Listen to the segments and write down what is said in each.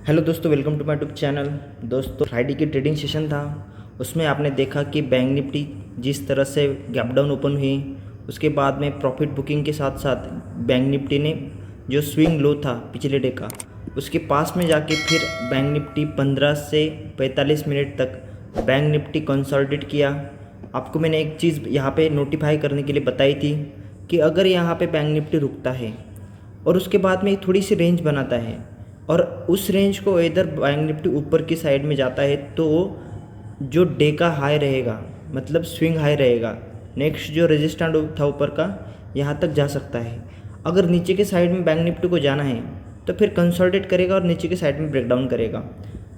Hello दोस्तों, welcome to my YouTube channel. दोस्तों, Friday की ट्रेडिंग सेशन था। उसमें आपने देखा कि बैंक निफ्टी जिस तरह से गैप डाउन ओपन हुई, उसके बाद में प्रॉफिट बुकिंग के साथ साथ बैंक निफ्टी ने जो स्विंग लो था पिछले डे का, उसके पास में जाके फिर बैंक निफ्टी 15 से 45 मिनट तक बैंक निफ्टी कंसोलिडेट किया। आपको मैंने एक चीज़ यहाँ पे नोटिफाई करने के लिए बताई थी कि अगर यहाँ पे बैंक निफ्टी रुकता है और उसके बाद में थोड़ी सी रेंज बनाता है और उस रेंज को इधर बैंक निफ्टी ऊपर की साइड में जाता है, तो जो डे का हाई रहेगा, मतलब स्विंग हाई रहेगा, नेक्स्ट जो रेजिस्टेंस था ऊपर का, यहाँ तक जा सकता है। अगर नीचे के साइड में बैंक निफ्टी को जाना है तो फिर कंसोलिडेट करेगा और नीचे के साइड में ब्रेकडाउन करेगा।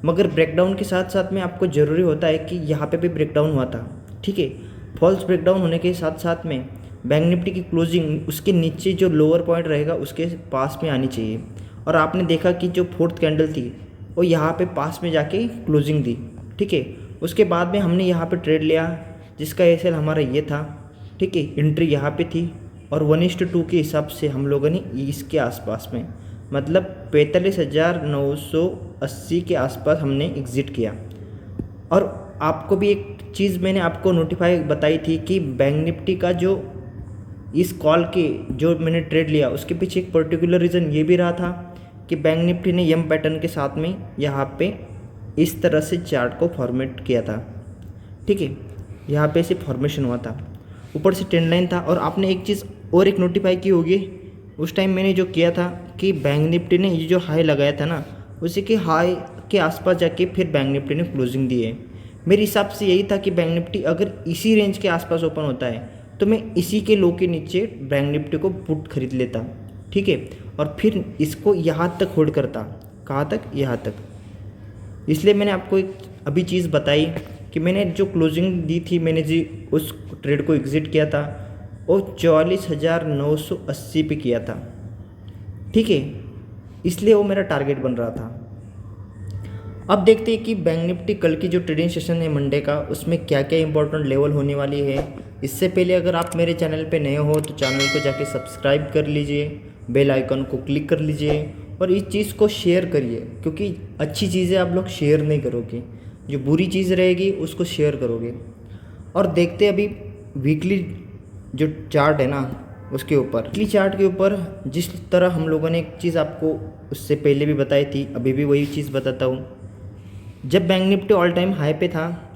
मगर ब्रेकडाउन के साथ साथ में आपको ज़रूरी होता है कि यहाँ पे भी ब्रेकडाउन हुआ था, ठीक है। फॉल्स ब्रेकडाउन होने के साथ साथ में बैंक निफ्टी की क्लोजिंग उसके नीचे जो लोअर पॉइंट रहेगा उसके पास में आनी चाहिए। और आपने देखा कि जो फोर्थ कैंडल थी वो यहाँ पे पास में जाके क्लोजिंग दी, ठीक है। उसके बाद में हमने यहाँ पे ट्रेड लिया जिसका एसएल हमारा ये था, ठीक है। एंट्री यहाँ पे थी और 1:2 के हिसाब से हम लोगों ने इसके आसपास में, मतलब 45,980 के आसपास हमने एग्ज़िट किया। और आपको भी एक चीज़ मैंने आपको नोटिफाई बताई थी कि बैंक निफ्टी का जो इस कॉल के जो मैंने ट्रेड लिया उसके पीछे एक पर्टिकुलर रीज़न ये भी रहा था कि बैंक निफ्टी ने एम पैटर्न के साथ में यहाँ पे इस तरह से चार्ट को फॉर्मेट किया था, ठीक है। यहाँ पे से फॉर्मेशन हुआ था, ऊपर से ट्रेंड लाइन था। और आपने एक चीज़ और एक नोटिफाई की होगी, उस टाइम मैंने जो किया था कि बैंक निफ्टी ने ये जो हाई लगाया था ना, उसी के हाई के आसपास जाके फिर बैंक निफ्टी ने क्लोजिंग दी है। मेरे हिसाब से यही था कि बैंक निफ्टी अगर इसी रेंज के आसपास ओपन होता है तो मैं इसी के लो के नीचे बैंक निफ्टी को पुट खरीद लेता, ठीक है। और फिर इसको यहाँ तक होल्ड करता, कहाँ तक, यहाँ तक। इसलिए मैंने आपको एक अभी चीज़ बताई कि मैंने जो क्लोजिंग दी थी, मैंने जी उस ट्रेड को एग्ज़िट किया था वो 44,980 पे किया था, ठीक है। इसलिए वो मेरा टारगेट बन रहा था। अब देखते हैं कि बैंक निफ्टी कल की जो ट्रेडिंग सेशन है मंडे का, उसमें क्या क्या इंपॉर्टेंट लेवल होने वाली है। इससे पहले अगर आप मेरे चैनल पे नए हो तो चैनल को जाके सब्सक्राइब कर लीजिए, बेल आइकन को क्लिक कर लीजिए और इस चीज़ को शेयर करिए, क्योंकि अच्छी चीज़ें आप लोग शेयर नहीं करोगे, जो बुरी चीज़ रहेगी उसको शेयर करोगे। और देखते अभी वीकली जो चार्ट है ना, उसके ऊपर वीकली चार्ट के ऊपर जिस तरह हम लोगों ने एक चीज़ आपको उससे पहले भी बताई थी, अभी भी वही चीज़ बताता हूँ। जब bank Nifty all time high पे था,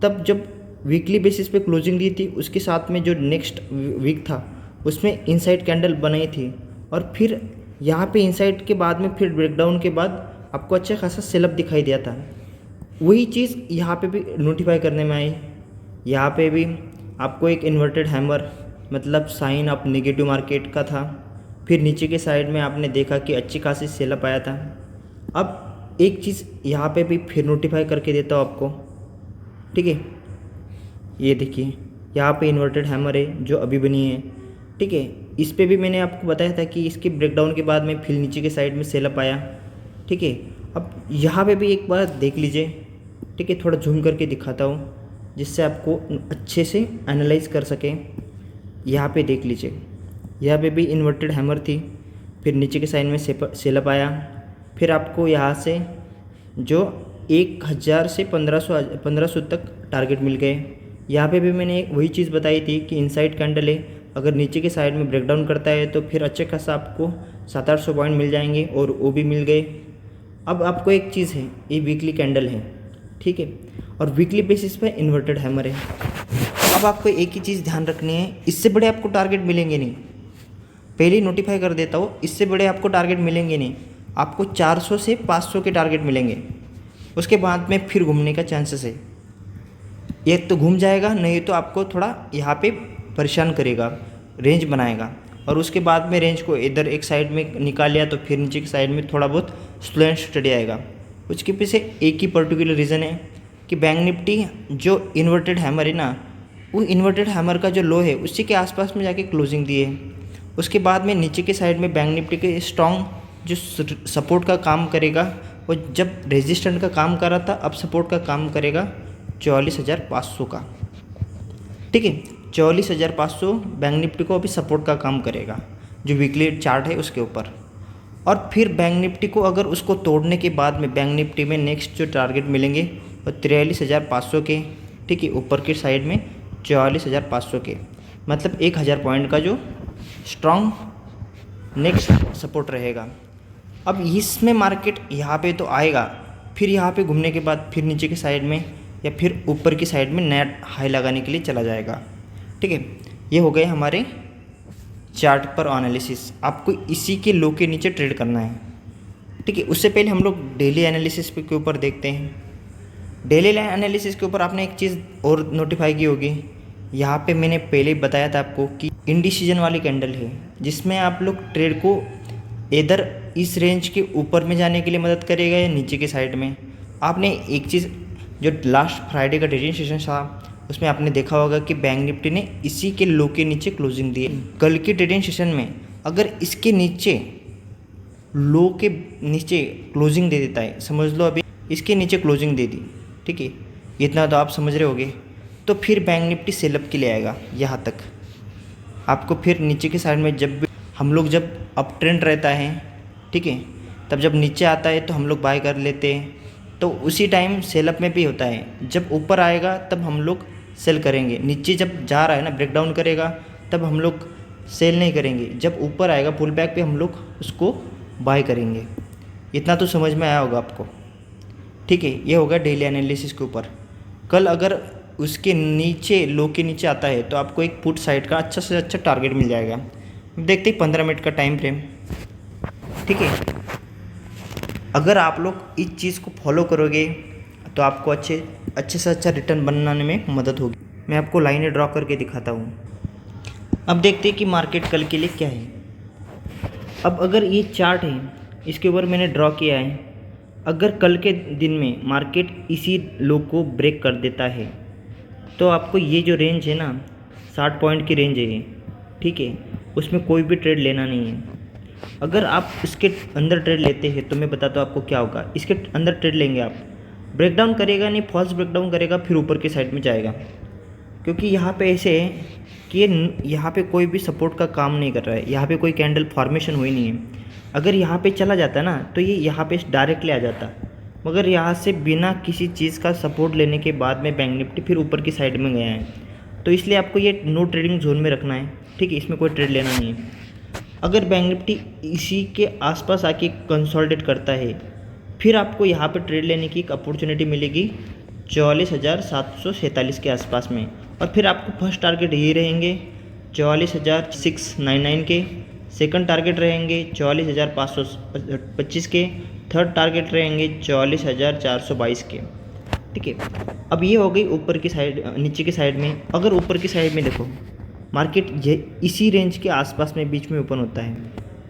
तब जब वीकली बेसिस पे क्लोजिंग दी थी, उसके साथ में जो नेक्स्ट वीक था उसमें इनसाइड कैंडल बनाई थी। और फिर यहाँ पे इनसाइड के बाद में फिर ब्रेकडाउन के बाद आपको अच्छा खासा सेलअप दिखाई दिया था। वही चीज़ यहाँ पे भी नोटिफाई करने में आई। यहाँ पे भी आपको एक इन्वर्टेड हैमर, मतलब साइन ऑफ नेगेटिव मार्केट का था। फिर नीचे के साइड में आपने देखा कि अच्छी खासी सेलअप आया था। अब एक चीज़ यहाँ पे भी फिर नोटिफाई करके देता हूँ आपको, ठीक है। ये देखिए, यहाँ पे इन्वर्टेड हैमर है जो अभी बनी है, ठीक है। इस पे भी मैंने आपको बताया था कि इसके ब्रेकडाउन के बाद में फिर नीचे के साइड में सेलअप आया, ठीक है। अब यहाँ पे भी एक बार देख लीजिए, ठीक है। थोड़ा जूम करके दिखाता हूँ जिससे आपको अच्छे से एनालाइज कर सकें। यहाँ पे देख लीजिए, यहाँ पे भी इन्वर्टेड हैमर थी, फिर नीचे के साइड में सेलअप आया। फिर आपको यहाँ से जो 1000 से 1500 तक टारगेट मिल गए। यहाँ पे भी मैंने वही चीज़ बताई थी कि इनसाइड कैंडल है, अगर नीचे के साइड में ब्रेकडाउन करता है तो फिर अच्छे खासा आपको 700-800 पॉइंट मिल जाएंगे, और वो भी मिल गए। अब आपको एक चीज़ है, ये वीकली कैंडल है, ठीक है, और वीकली बेसिस पे इन्वर्टेड हैमर है। अब आपको एक ही चीज़ ध्यान रखनी है, इससे बड़े आपको टारगेट मिलेंगे नहीं। पहले ही नोटिफाई कर देता हूँ, इससे बड़े आपको टारगेट मिलेंगे नहीं। आपको 400 से 500 के टारगेट मिलेंगे, उसके बाद में फिर घूमने का चांसेस है। एक तो घूम जाएगा, नहीं तो आपको थोड़ा यहाँ पे परेशान करेगा, रेंज बनाएगा, और उसके बाद में रेंज को इधर एक साइड में निकाल लिया तो फिर नीचे की साइड में थोड़ा बहुत स्लो एंड स्टडी आएगा। उसके पीछे एक ही पर्टिकुलर रीज़न है कि बैंक निफ्टी जो इन्वर्टेड हैमर है ना, वो इन्वर्टेड हैमर का जो लो है उसी के आसपास में जाके क्लोजिंग दी है। उसके बाद में नीचे के साइड में बैंक निफ्टी के स्ट्रॉन्ग जो सपोर्ट का काम करेगा, वो जब रेजिस्टेंट का काम कर रहा था, अब सपोर्ट का काम करेगा 44,500 का, ठीक है। 44,500 बैंक निफ्टी को अभी सपोर्ट का काम करेगा, जो वीकली चार्ट है उसके ऊपर। और फिर बैंक निफ्टी को अगर उसको तोड़ने के बाद में बैंक निफ्टी में नेक्स्ट जो टारगेट मिलेंगे वो 43,500 के, ठीक है, ऊपर की साइड में 44,500 के, मतलब 1,000 पॉइंट का जो स्ट्रॉन्ग नेक्स्ट सपोर्ट रहेगा। अब इसमें मार्केट यहाँ पे तो आएगा, फिर यहाँ पे घूमने के बाद फिर नीचे की साइड में या फिर ऊपर की साइड में नया हाई लगाने के लिए चला जाएगा, ठीक है। ये हो गए हमारे चार्ट पर एनालिसिस। आपको इसी के लो के नीचे ट्रेड करना है, ठीक है। उससे पहले हम लोग डेली एनालिसिस के ऊपर देखते हैं। डेली एनालिसिस के ऊपर आपने एक चीज़ और नोटिफाई की होगी, यहाँ पे मैंने पहले बताया था आपको कि इंडिसीजन वाली कैंडल है, जिसमें आप लोग ट्रेड को इधर इस रेंज के ऊपर में जाने के लिए मदद करेगा या नीचे के साइड में। आपने एक चीज़ जो लास्ट फ्राइडे का ट्रेडिंग सेशन था उसमें आपने देखा होगा कि बैंक निफ्टी ने इसी के लो के नीचे क्लोजिंग दी है। कल के ट्रेडिंग सेशन में अगर इसके नीचे लो के नीचे क्लोजिंग दे देता है, समझ लो अभी इसके नीचे क्लोजिंग दे दी, ठीक है, इतना तो आप समझ रहे होगे, तो फिर बैंक निफ्टी सेलअप के लिए आएगा यहाँ तक। आपको फिर नीचे की साइड में जब हम लोग जब अप ट्रेंड रहता है, ठीक है, तब जब नीचे आता है तो हम लोग बाय कर लेते हैं, तो उसी टाइम सेलअप में भी होता है। जब ऊपर आएगा तब हम लोग सेल करेंगे, नीचे जब जा रहा है ना ब्रेकडाउन करेगा तब हम लोग सेल नहीं करेंगे, जब ऊपर आएगा पुल बैक पे हम लोग उसको बाय करेंगे। इतना तो समझ में आया होगा आपको, ठीक है। ये होगा डेली एनालिसिस के ऊपर। कल अगर उसके नीचे लो के नीचे आता है तो आपको एक पुट साइड का अच्छा से अच्छा टारगेट मिल जाएगा। देखते ही 15 मिनट का टाइम फ्रेम, ठीक है। अगर आप लोग इस चीज़ को फॉलो करोगे तो आपको अच्छे से अच्छा रिटर्न बनाने में मदद होगी। मैं आपको लाइनें ड्रॉ करके दिखाता हूँ। अब देखते हैं कि मार्केट कल के लिए क्या है। अब अगर ये चार्ट है, इसके ऊपर मैंने ड्रॉ किया है, अगर कल के दिन में मार्केट इसी लो को ब्रेक कर देता है तो आपको ये जो रेंज है ना 60 पॉइंट की रेंज है ये, ठीक है, उसमें कोई भी ट्रेड लेना नहीं है। अगर आप इसके अंदर ट्रेड लेते हैं तो मैं बताता हूँ आपको क्या होगा। इसके अंदर ट्रेड लेंगे आप, ब्रेकडाउन करेगा नहीं, फॉल्स ब्रेकडाउन करेगा, फिर ऊपर की साइड में जाएगा, क्योंकि यहाँ पे ऐसे है कि यहाँ पे कोई भी सपोर्ट का काम नहीं कर रहा है, यहाँ पे कोई कैंडल फॉर्मेशन हुई नहीं है। अगर यहाँ पे चला जाता ना तो ये यहाँ पे डायरेक्टली आ जाता, मगर यहाँ से बिना किसी चीज़ का सपोर्ट लेने के बाद में बैंक निफ्टी फिर ऊपर की साइड में गया है, तो इसलिए आपको ये नो ट्रेडिंग जोन में रखना है, ठीक है, इसमें कोई ट्रेड लेना नहीं है। अगर बैंक निफ्टी इसी के आसपास आके कंसोलिडेट करता है फिर आपको यहाँ पे ट्रेड लेने की एक अपॉर्चुनिटी मिलेगी 44,747 के आसपास में, और फिर आपको फर्स्ट टारगेट ये रहेंगे 44,699 के, सेकंड टारगेट रहेंगे 44,525 के, थर्ड टारगेट रहेंगे 44,422 के, ठीक है। अब ये हो गई ऊपर की साइड। नीचे की साइड में अगर ऊपर की साइड में देखो मार्केट ये इसी रेंज के आसपास में बीच में ओपन होता है,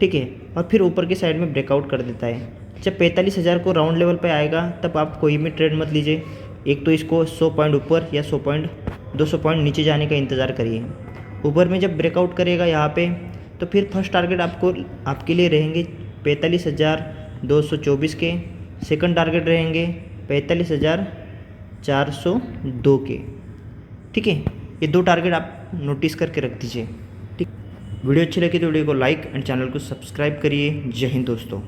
ठीक है, और फिर ऊपर की साइड में ब्रेकआउट कर देता है। जब 45,000 को राउंड लेवल पे आएगा तब आप कोई भी ट्रेड मत लीजिए, एक तो इसको 100 पॉइंट ऊपर या 100 पॉइंट 200 पॉइंट नीचे जाने का इंतज़ार करिए। ऊपर में जब ब्रेकआउट करेगा यहाँ पे तो फिर फर्स्ट टारगेट आपके लिए रहेंगे 45,224 के, सेकंड टारगेट रहेंगे 45,402 के, ठीक है। ये दो टारगेट आप नोटिस करके रख दीजिए, ठीक। वीडियो अच्छी लगी तो वीडियो को लाइक एंड चैनल को सब्सक्राइब करिए। जय हिंद दोस्तों।